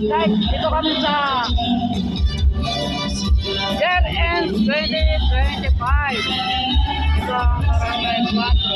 Guys, dito kami sa Year End 2025. Ito ang Barangay 5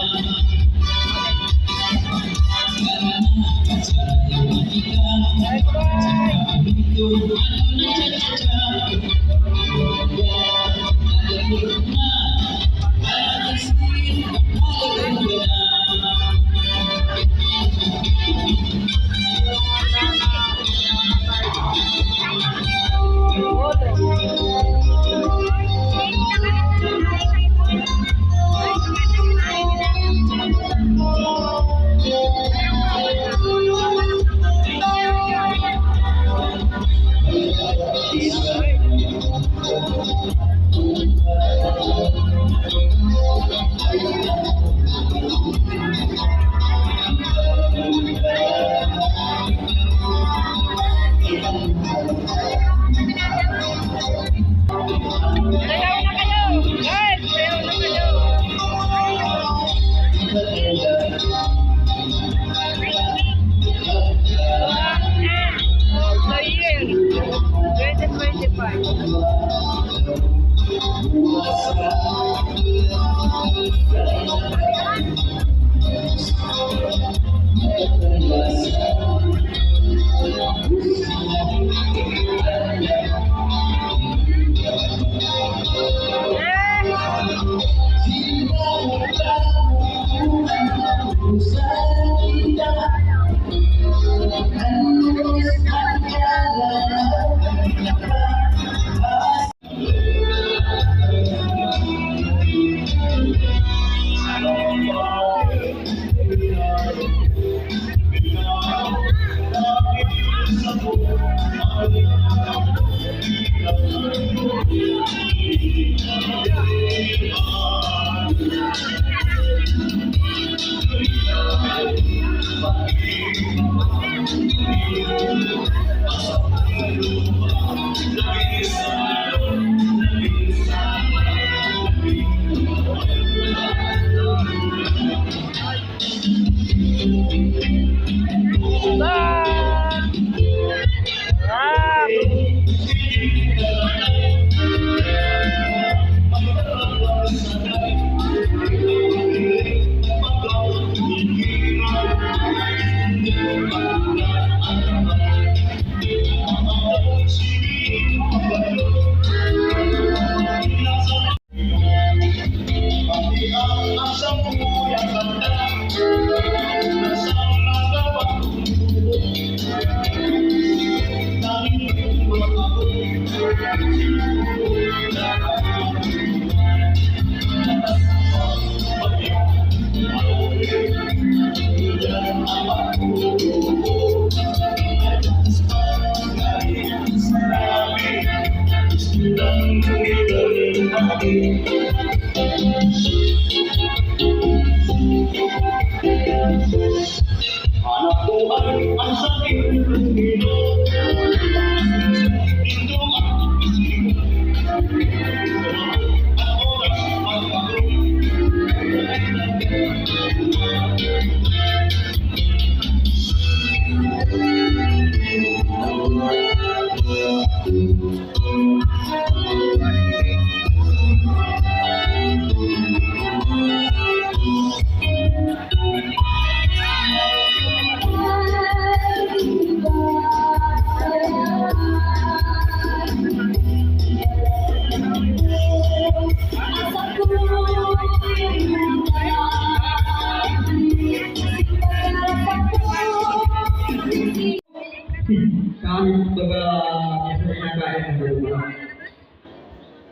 aming pinakain ng lupa.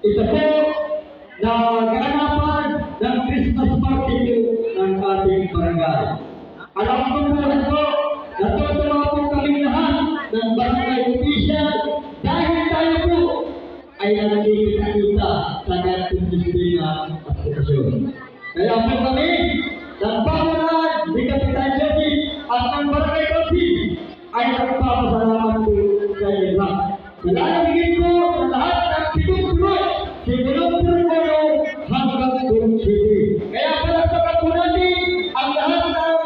Ito po na kaganapan ng Christmas party ng ating barangay. Alam ko po, natutuwa po kami lahat ng barangay official dahil tayo po ay nakikita-kita sa ating disiplina at okasyon. Kaya po kami, ng Pamanan, ni Kapitan Jesse at ng Barangay Council ay nagpapasalamat po sa inyo lahat. Nalalagigin po sa lahat ng pitong-tulot si Gulong Purmono hanggang Gulong City. Kaya palagpakan po natin ang lahat ng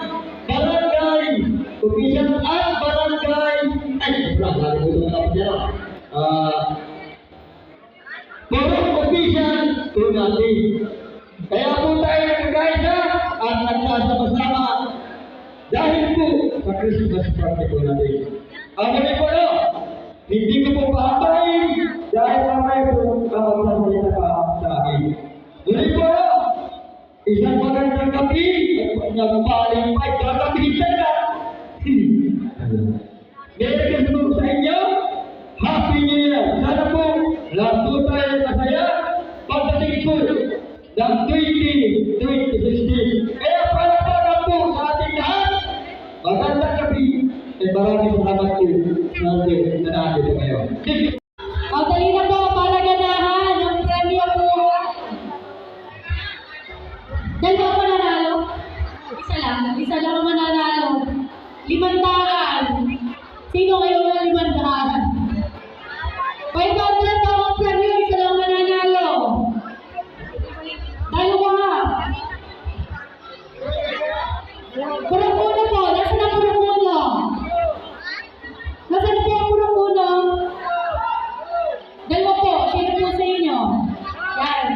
barangay, official at barangay, lalo po ito kapatira. Purong official po natin. Kaya po tayo nagkakaisa at nagsasama-sama dahil po sa Christmas party po natin. Ang gabi po no, hindi ko po pahabain dahil mamaya po magsasalita ka sa akin. Gabi po no, isang magandang gabi at nagpaling pa, kakapitan ka. Merry Christmas sa inyo, Happy New Year. Sana po lahat po tayo masaya pagdating po ng 2016. Kaya palagpakan po sa ating lahat. Magandang gabi. Maraming salamat po sa ating nanalo ngayon. O, dali na po para ganahan ang premyo po. Dalawa po nanalo? Isa lang ang mananalo. 500. Sino kayo ng 500? 500 po ang premyo, isa lang mananalo. Dalawa. Purong-puno po. Nasaan na purong-puno? Nasaan po ang purong-puno? Dalawa po. Sino po sa inyo? Yan.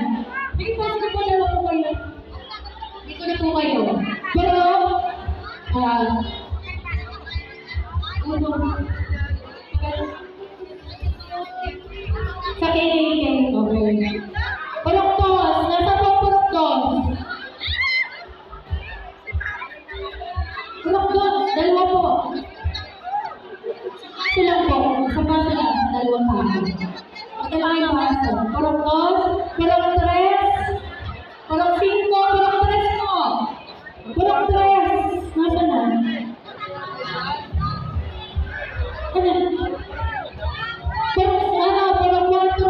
Sige po, dalawa po kayo. Dito na po kayo. Pero, sa KKK. Okay. Purok-tos. Nasa po purok-tos? Purok-tos. Dalawa po. Silang po. Sa pa sila. Dalawang tao. Magdalangin yung baso. Purok-tos. Purok-tres. Purok-5. Purok-tres po. Purok-tres. Nasa na? Ano? Purok-4.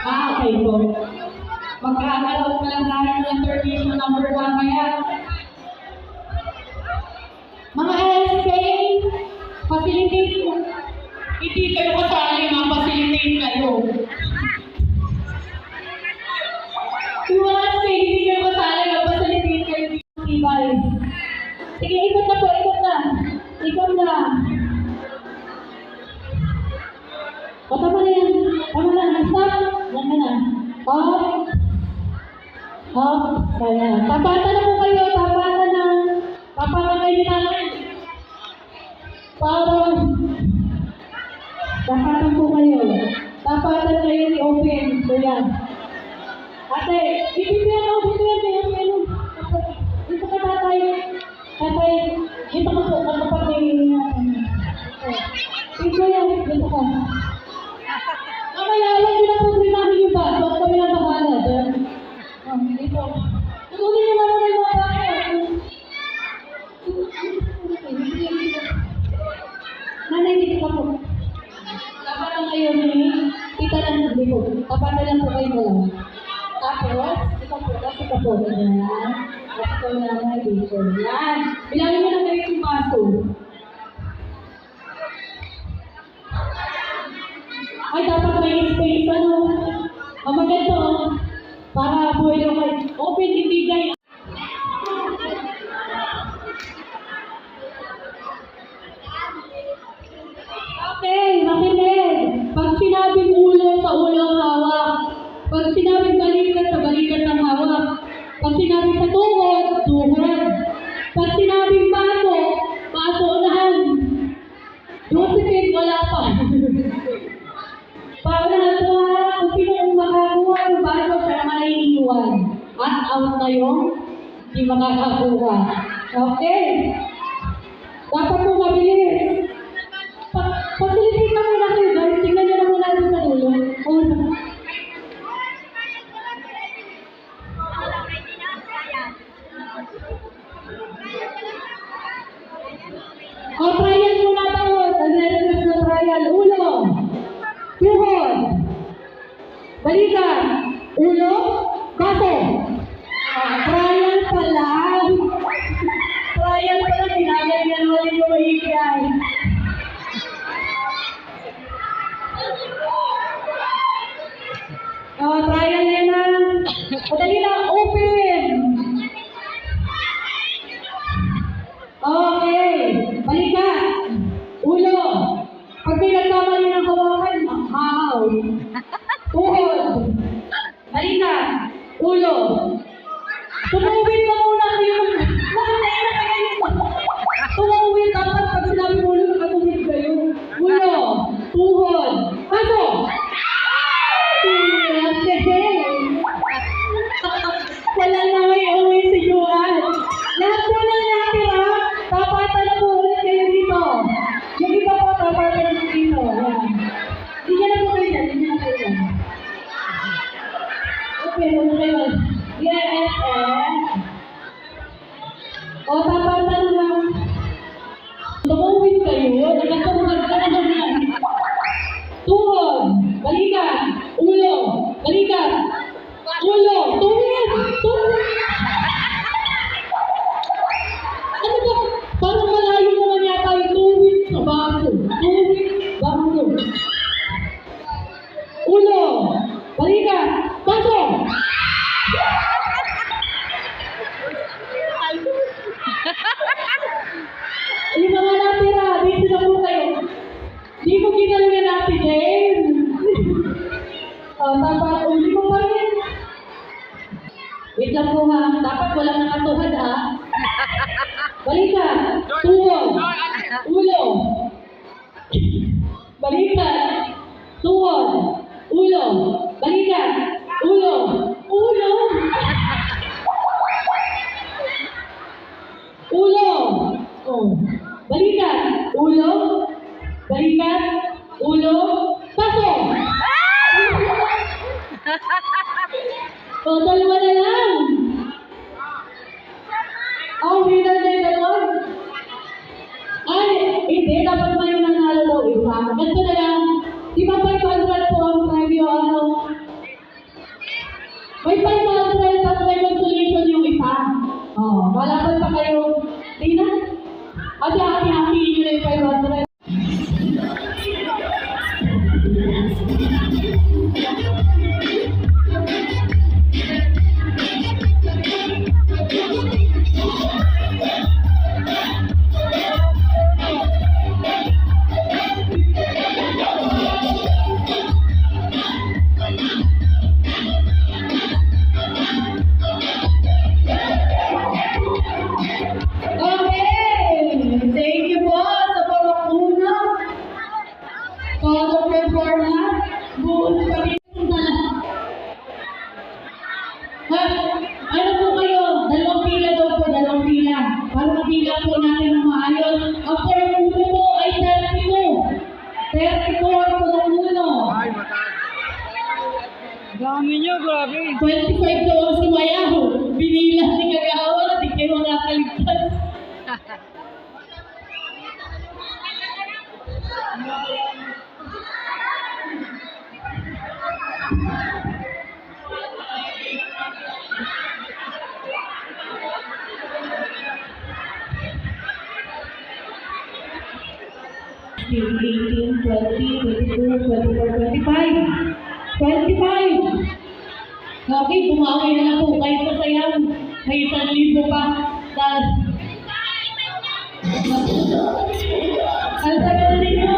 Okay po. Magkakaroon pa lang tayo ng intervention number 1 kaya. Mga LSK, facilitate po. Hindi kayo kasali, ma-facilitate kayo. Yung mga LSK, hindi kayo kasali, ma-facilitate kayo dito. Sige, ikot na po, ikot na. Ikot na. O, tama na yan. Tama na. Stop. Yan ka na. Up. Up. Kaya. Tapatan na po kayo. Tapatan na. Tapatan kayo namin. Parang. Tapatan po kayo. Tapatan kayo ni Open. So yan. Ate, bibigyan mo. Dito ka tatay. Tatay, dito ka po. Kapag dito yan. Dito ka. Mamaya, alam nyo na po prinahin yung baso. Ako kami na bahala dyan. Dito. Tutunin nyo naman yung mga baso. Nanay, dito ka po. Tapatan kayo ni Tita ng dito. Tapatan lang po kayo dalawa. Tapos, ito po. Yan. Ito nanay dito. Yan. Bilangin mo na kayo yung baso. Ay, dapat may space, ano? Ang maganda, para buhay lang kayo. Open, ibigay. Okay, makinig. Pag sinabing ulo sa ulo ang hawak. Pag sinabing balikat sa balikat ang hawak. Pag sinabing sa tuhod, tuhod. Pag sinabing baso, baso unahan. Josephine, wala pa. Para natuwa kung sino ang makakuha ng baso, siya naman ay iiwan. At out na yung hindi makakakuha. Okay. Dapat po mabilis. Facilitate na muna kayo guys. Tingnan nyo na muna doon sa dulo. Trial muna tayo. Nag-request na trial. Ulo. Tuhod. Balikan. Ulo. Baso. Trial pala. Trial pala. Ginagalingan mo rin yung mahigay. Trial na yan. Madali lang. Open. Okay. Balikan. Ulo. Pag pinagkamali ng kawakan, makaw. Tuhod. Balikan. Ulo. Tumawin pa muna kayo. Lahat na yun na kayo. Tumawin. Dapat pag sinabi mo ulo, nakatumid kayo. Ulo. Tuhod. Baso. Wala na may uwi si Juan. Lahat po na natira, tapatan na po ulit kayo dito. Yung iba po, tapatan na dito. Hindi niya na po kayo dyan, hindi niya na kayo dyan. Okay, huwag kayo. Yes, O, tapatan na lang. Tumawin kayo, nagkatumagad ka na naman. Tuhod, balikan, ulo, balikan, ulo, tuhod, tuhod. Ano ba? Parang malayo naman yata yung tuhod sa baso. Tuhod, baso. Ulo, balikan, baso. Yung mga natira, dito na po kayo. Di mo ginalingan natin, Jane. Dapat, hindi mo pa rin. Wait lang po ha. Dapat walang nakatuhad ha. Balikan. Tuhod. Ulo. Balikan. Tuhod. Ulo. Balikan. Ulo. Ulo. Ulo. Oh. Balikan. Ulo. Balikan, ulo, baso! O, dalawa na lang. Winner na yung dalawang. Ay, hindi, dapat may nanalo daw isa. Ganito na lang. Di ba 500 po ang preview, ano? May 500 at may consolation yung isa. Malaban pa kayo. Di na? Hati-hati yun na yung 500. Ano po kayo? Dalawang pila daw po, dalawang pila. Para mapila po natin ng maayos. Ang pormuno po ay 32. 34 po ng muno. Dami niyo, grabe. 25 daw ang sumayaw. Binilang ni Kagawa, di kayo nakakaligtas. Okay, bumawi na lang po kayo sa sayaw. May 1,000 pa. Alta ka na ninyo.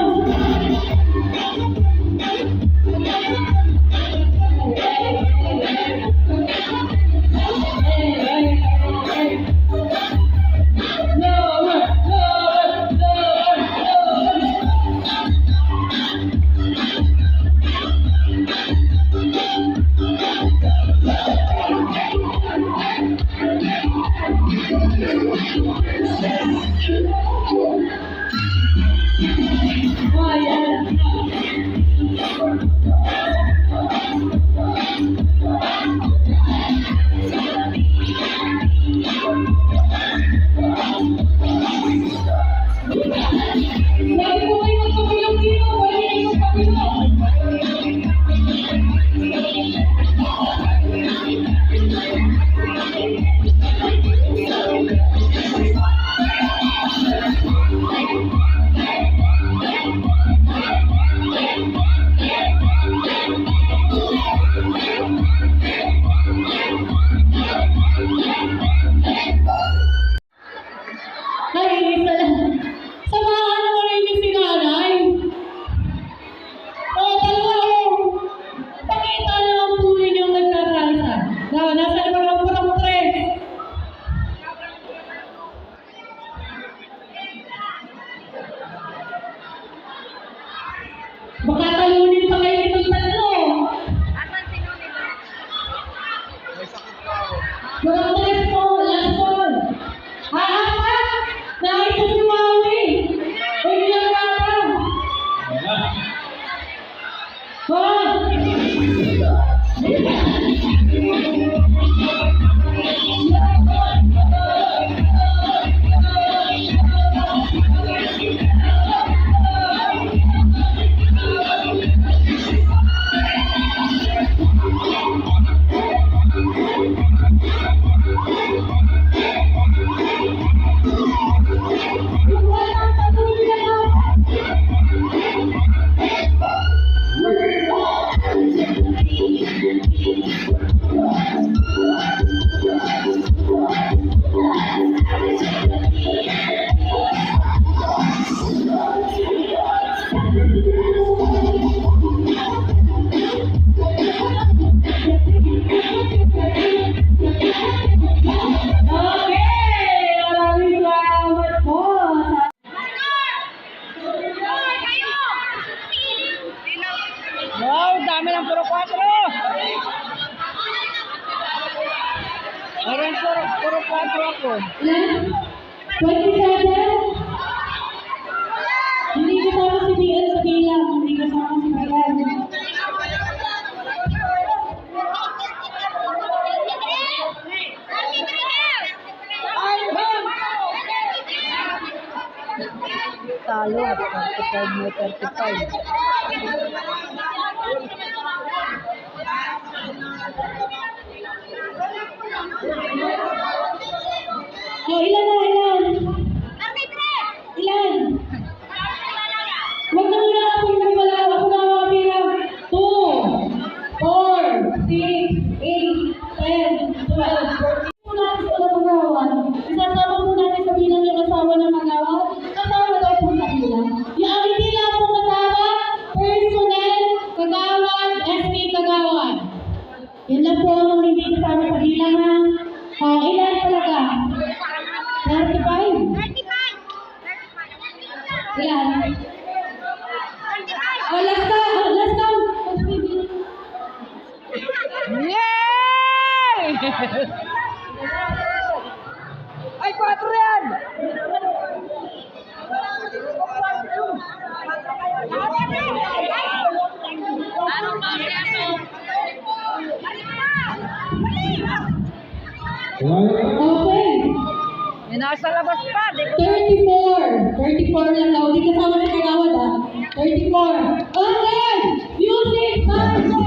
Parang puro 4 ako. Ilan? 27? Hindi kasama si BL sa bilang. Hindi kasama si BL. Talo at 35 mo 35. Oh, ilan na, ilan? Ilan? Huwag na muna ako yung wala. Ako na mga bilang. 2, 4, 6, 8, 10, 12, 14. Muna natin sa magawan. Isasama po natin sa bilang yung asawa ng magawan. Kasama daw po sa bilang. Yung hindi lang po kasama, personnel, kagawan, SK kagawan. Yun lang po ang hindi kasama sa bilang ha. Ilan talaga? 35? Ilan? Last count. Yay! Ay, 4 yan! Okay. May nasa labas pa, di ba? 34. 34 lang daw. Di kasama na kagawad ha. 34. Okay! Music time po!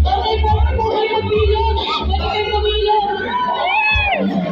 Okay, pwede po kayo magbilog. Pwede kayo magbilog. Okay!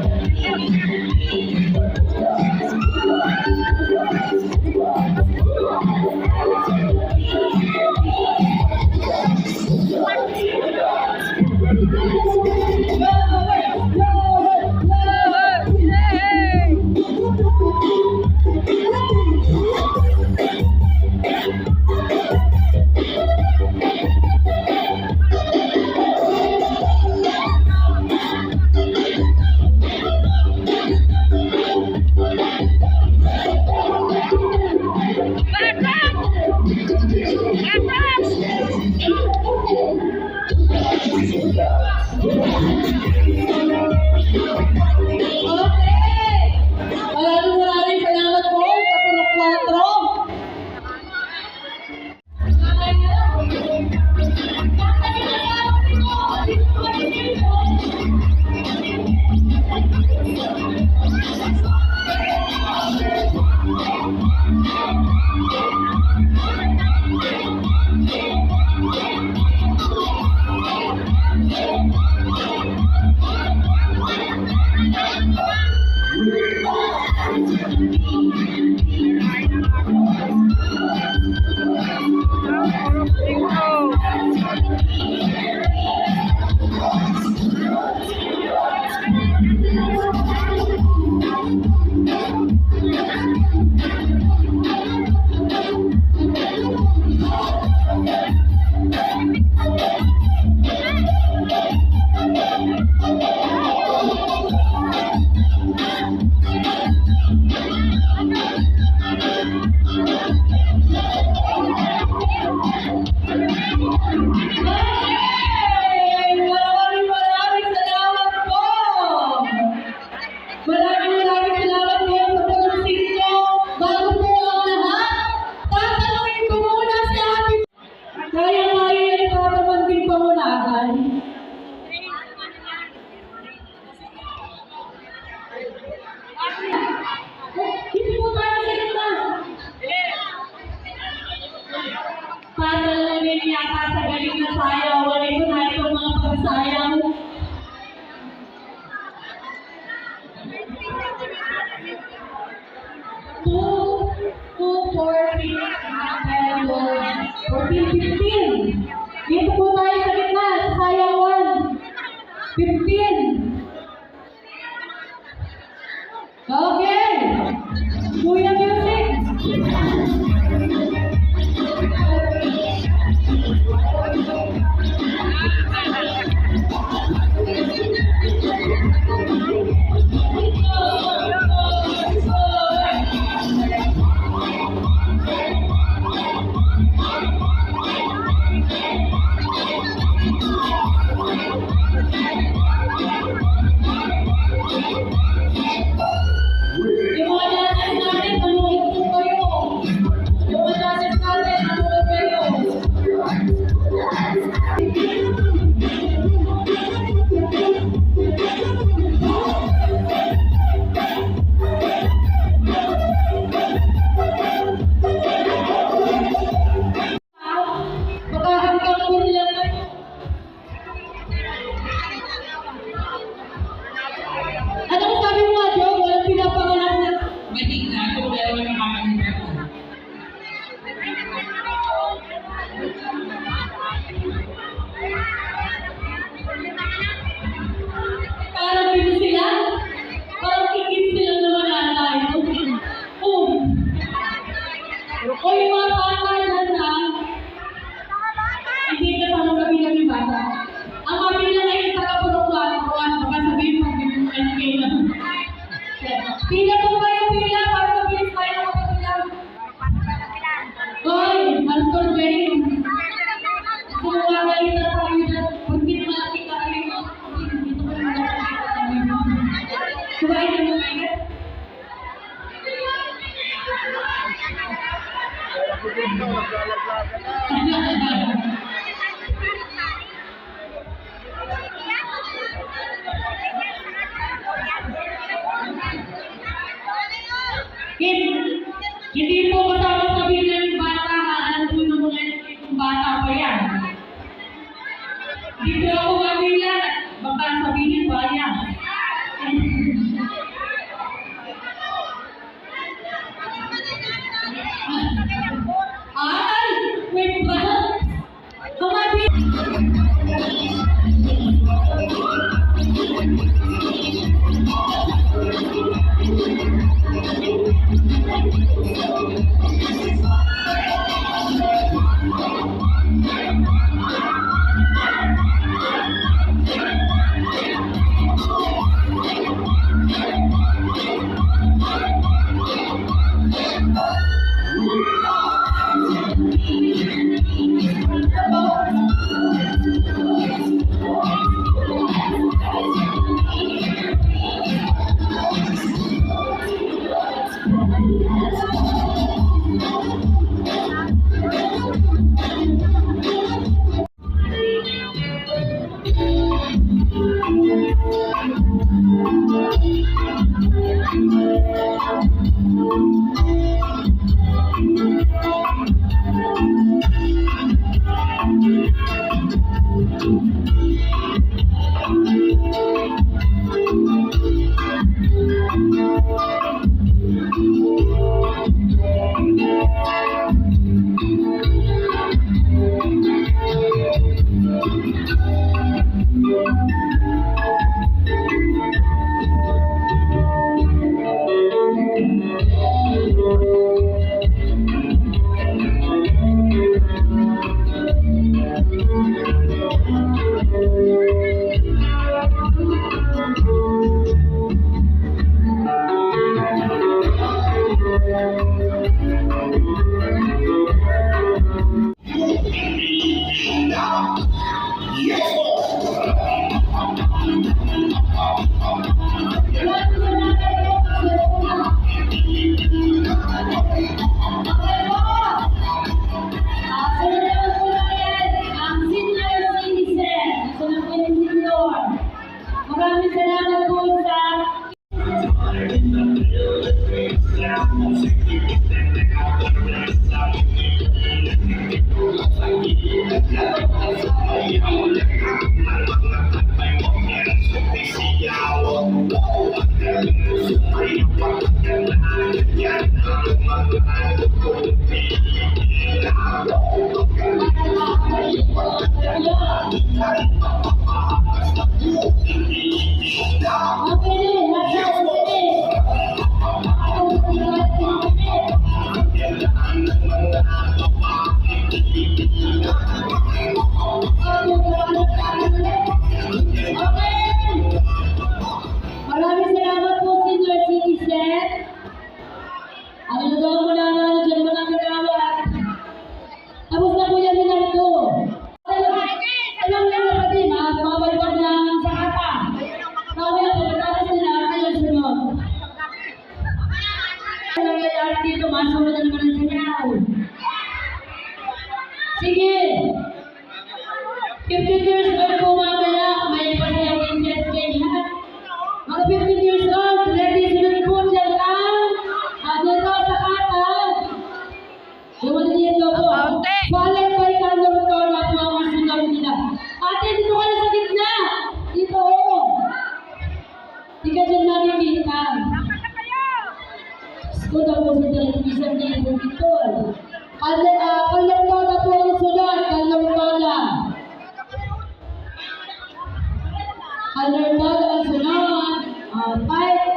Maraming salamat po sa Puro 5. Bago po ang lahat, tatanungin ko muna si Ate. Kaya-kaya yung ipapamangkin pamunahan. Hindi po tayo sa gitna. Patalangin yata sa galing na sayawan. Ito na itong mga pagsayaw. Two, 4, 6, 10, 14, 15. Dito po tayo sa gitna, sa sayawan. 15. Okay. Kuya Music. Hindi po kasama sa bilang bata, alam po ng mga itong bata pa yan. Hindi po ako mabilang, baka sabihin ba yan. Ay, wait ba? Maraming salamat po sa maraming salamat po, senior citizen. Ang lugar mo na dyan mo na ginawat. Tapos na po yan din ang ito. Alam niyo na pati, mabaliwag ng sakata. Kawin na pagkatapos nila, kayo sunod. Ang nangyayari dito, masunod na naman ang sinyaw. Sige. 15 years old po mamaya, may pasayang incest game ha. Mga 15 years old, ready sunod po dyan lang. Dito sa kata. Yung dito po. Followed by Carlo Rotola po ang masunod nila. Ate, dito ka na sa gitna. Dito o. Di ka dyan nakikita. Skuta po sa television niya yung dito. Carlo Rotola po ang sunod. Carlo Rotola. Carlo Rotola ang sunod. Fight